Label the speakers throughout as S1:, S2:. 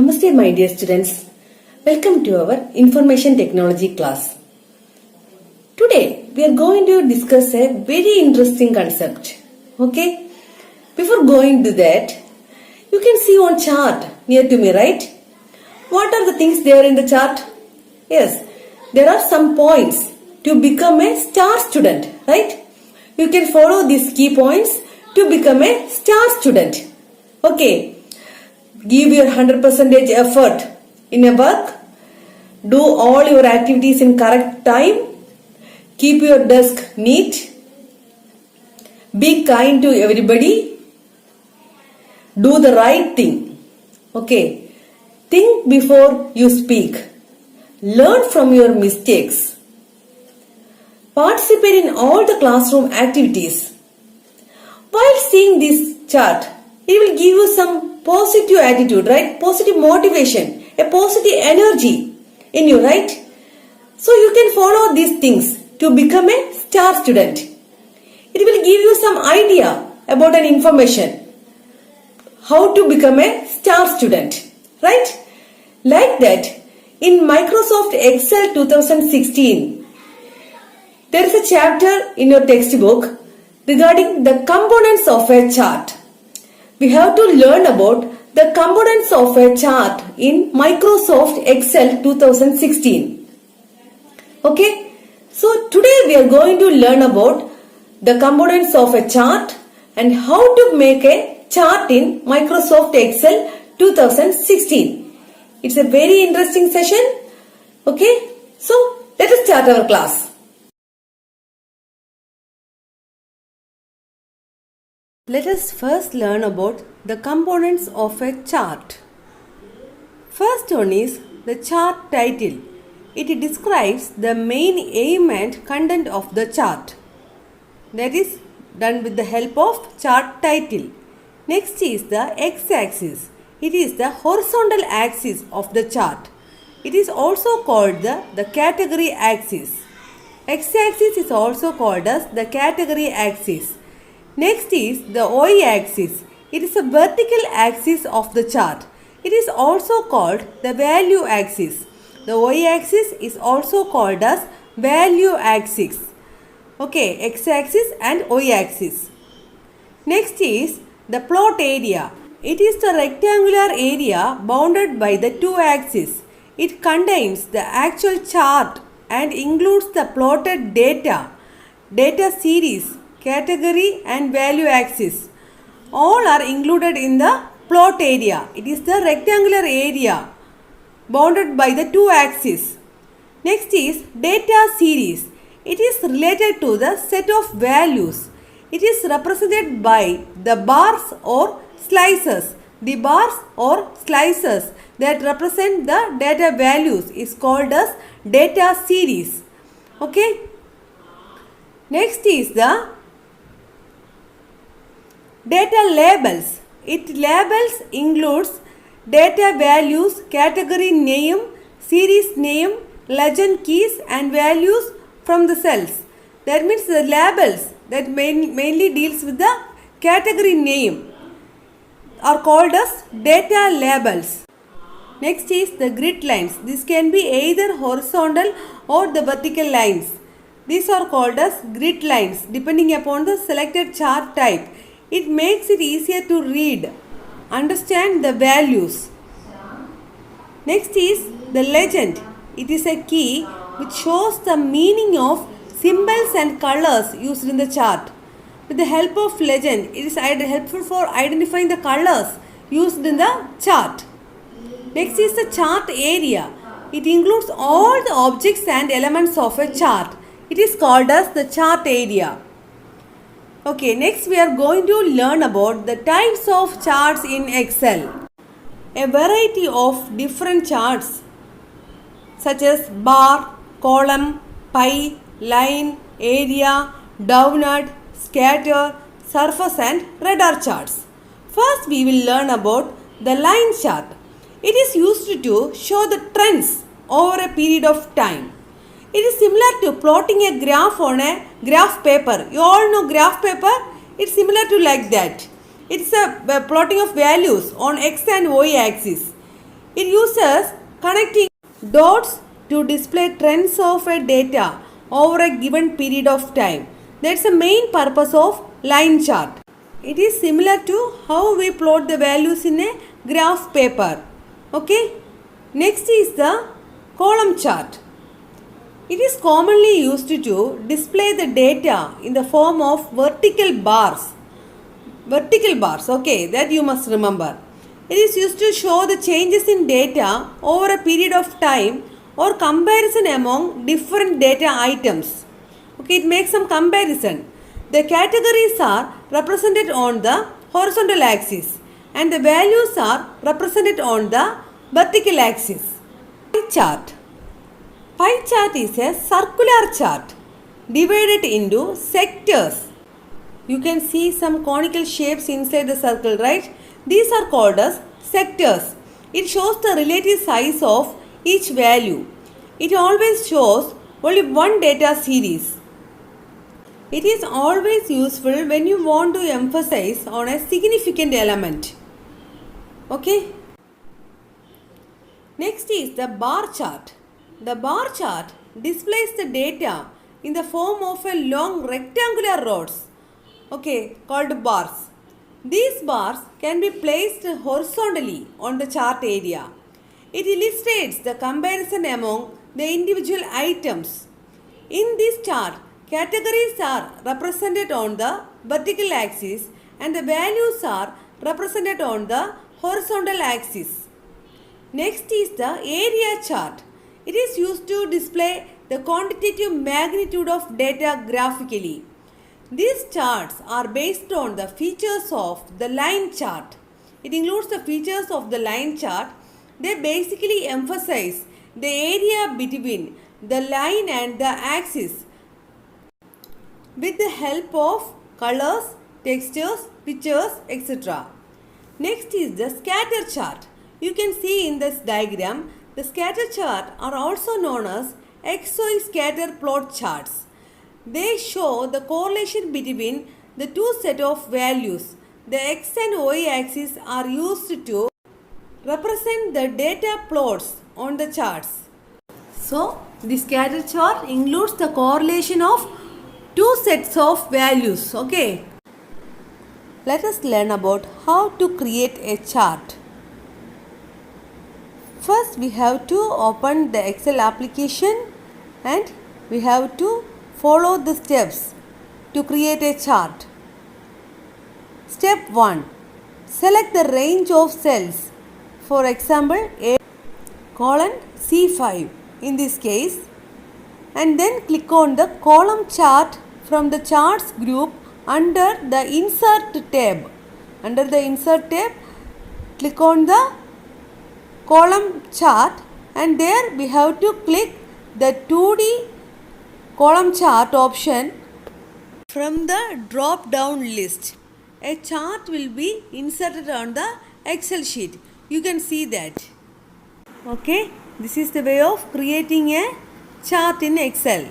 S1: Namaste my dear students. Welcome to our information technology class. Today we are going to discuss a very interesting concept. Okay? Before going to that, you can see one chart near to me, right? What are the things there in the chart? Yes, there are some points to become a star student, right? You can follow these key points to become a star student. Okay. Give your 100% effort in a work. Do all your activities in correct time. Keep your desk neat. Be kind to everybody. Do the right thing. Okay. Think before you speak. Learn from your mistakes. Participate in all the classroom activities. While seeing this chart, it will give you some positive attitude, right? Positive motivation, a positive energy in you, right? So you can follow these things to become a star student. It will give you some idea about an information. How to become a star student, right? Like that, in Microsoft Excel 2016, there is a chapter in your textbook regarding the components of a chart. We have to learn about the components of a chart in Microsoft Excel 2016. Okay, so today we are going to learn about the components of a chart and how to make a chart in Microsoft Excel 2016. It's a very interesting session. Okay, so let us start our class. Let us first learn about the components of a chart. First one is the chart title. It describes the main aim and content of the chart. That is done with the help of chart title. Next is the x-axis. It is the horizontal axis of the chart. It is also called the category axis. X-axis is also called as the category axis. Next is the y-axis. It is a vertical axis of the chart. It is also called the value axis. The y-axis is also called as value axis. Okay, x-axis and y-axis. Next is the plot area. It is the rectangular area bounded by the two axes. It contains the actual chart and includes the plotted data series, category and value axis. All are included in the plot area. It is the rectangular area bounded by the two axes. Next is data series. It is related to the set of values. It is represented by the bars or slices. The bars or slices that represent the data values is called as data series. Okay. Next is the data labels. It labels includes data values, category name, series name, legend keys and values from the cells. That means the labels that mainly deals with the category name are called as data labels. Next is the grid lines. This can be either horizontal or the vertical lines. These are called as grid lines depending upon the selected chart type. It makes it easier to read, understand the values. Next is the legend. It is a key which shows the meaning of symbols and colors used in the chart. With the help of legend, it is helpful for identifying the colors used in the chart. Next is the chart area. It includes all the objects and elements of a chart. It is called as the chart area. Okay, next we are going to learn about the types of charts in Excel. A variety of different charts such as bar, column, pie, line, area, donut, scatter, surface and radar charts. First we will learn about the line chart. It is used to show the trends over a period of time. It is similar to plotting a graph on a graph paper. You all know graph paper? It's similar to like that. It's a plotting of values on x and y axis. It uses connecting dots to display trends of a data over a given period of time. That's the main purpose of line chart. It is similar to how we plot the values in a graph paper. Okay. Next is the column chart. It is commonly used to display the data in the form of vertical bars. Vertical bars, okay, that you must remember. It is used to show the changes in data over a period of time or comparison among different data items. Okay, it makes some comparison. The categories are represented on the horizontal axis and the values are represented on the vertical axis. Pie chart. Pie chart is a circular chart divided into sectors. You can see some conical shapes inside the circle, right? These are called as sectors. It shows the relative size of each value. It always shows only one data series. It is always useful when you want to emphasize on a significant element. Okay? Next is the bar chart. The bar chart displays the data in the form of a long rectangular rods, okay, called bars. These bars can be placed horizontally on the chart area. It illustrates the comparison among the individual items. In this chart, categories are represented on the vertical axis and the values are represented on the horizontal axis. Next is the area chart. It is used to display the quantitative magnitude of data graphically. These charts are based on the features of the line chart. It includes the features of the line chart. They basically emphasize the area between the line and the axis with the help of colors, textures, pictures, etc. Next is the scatter chart. You can see in this diagram, the scatter chart are also known as XY scatter plot charts. They show the correlation between the two set of values. The X and Y axis are used to represent the data plots on the charts. So, the scatter chart includes the correlation of two sets of values. Okay. Let us learn about how to create a chart. First, we have to open the Excel application and we have to follow the steps to create a chart. Step 1. Select the range of cells. For example, A:C5 in this case, and then click on the column chart from the charts group under the insert tab. Under the insert tab, click on the column chart and there we have to click the 2D column chart option from the drop down list. A chart will be inserted on the Excel sheet. You can see that. Okay, this is the way of creating a chart in Excel.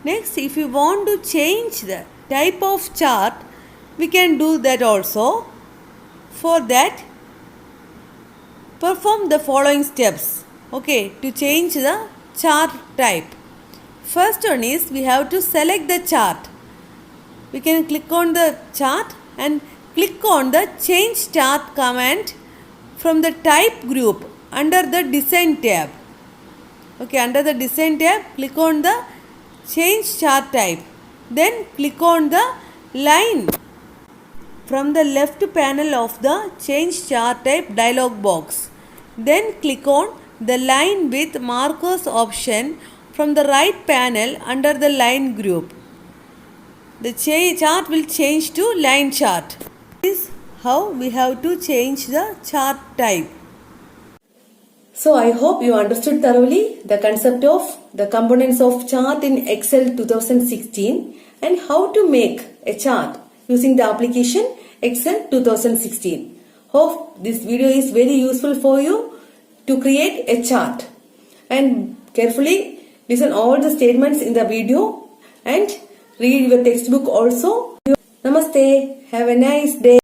S1: Next, if you want to change the type of chart, we can do that also. For that, perform the following steps, okay, to change the chart type. First one is we have to select the chart. We can click on the chart and click on the change chart command from the type group under the design tab. Okay, under the design tab, click on the change chart type. Then click on the line from the left panel of the change chart type dialog box. Then click on the line with markers option from the right panel under the line group. The chart will change to line chart. This is how we have to change the chart type. So I hope you understood thoroughly the concept of the components of chart in Excel 2016 and how to make a chart using the application Excel 2016. Hope this video is very useful for you to create a chart. And carefully listen all the statements in the video and read your textbook also. Namaste. Have a nice day.